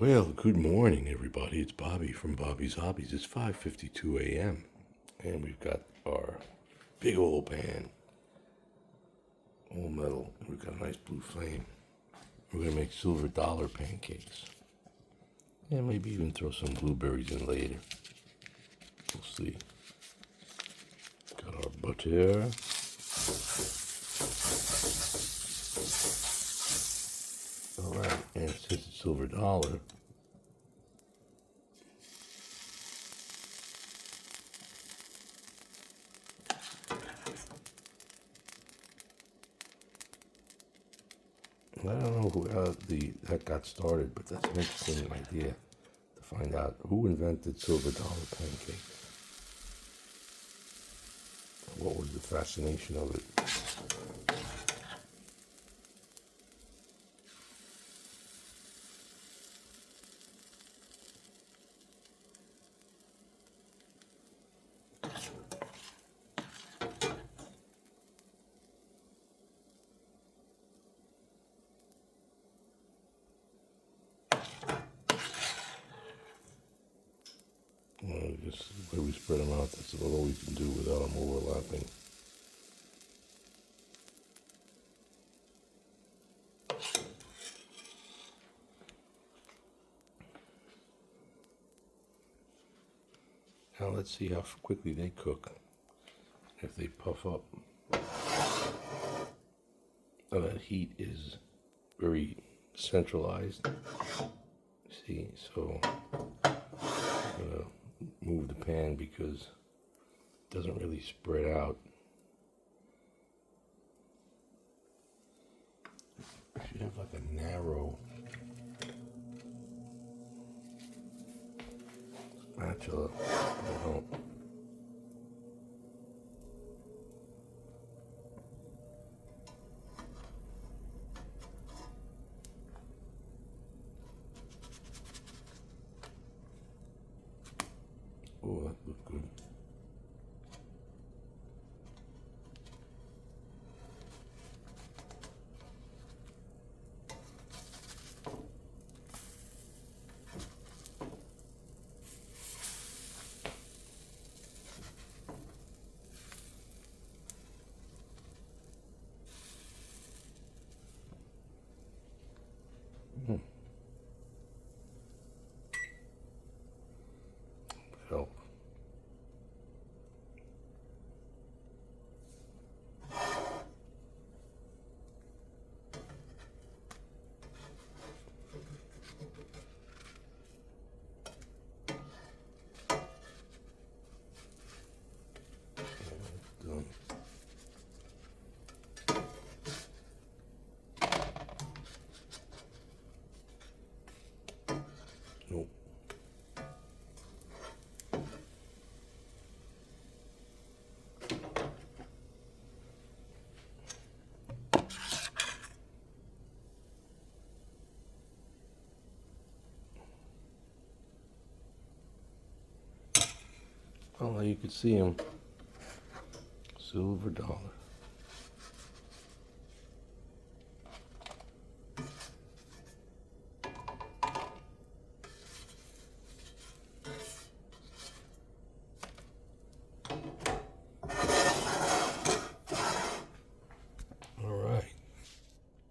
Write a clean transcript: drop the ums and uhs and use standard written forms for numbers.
Well, good morning, everybody. It's Bobby from Bobby's Hobbies. It's 5:52 a.m. and we've got our big old pan, all metal. We've got a nice blue flame. We're gonna make silver dollar pancakes, and maybe even throw some blueberries in later. We'll see. Got our butter. All right, and since it's silver dollar, I don't know how that got started, but that's an interesting idea to find out who invented silver dollar pancakes. What was the fascination of it? Just the way we spread them out, that's about all we can do without them overlapping. Now let's see how quickly they cook, if they puff up. Now that heat is very centralized. See, so I'm gonna move the pan because it doesn't really spread out. I should have like a narrow spatula. I don't. Oh, that looked good. Help. Done. Nope. Well, you can see them. Silver dollar.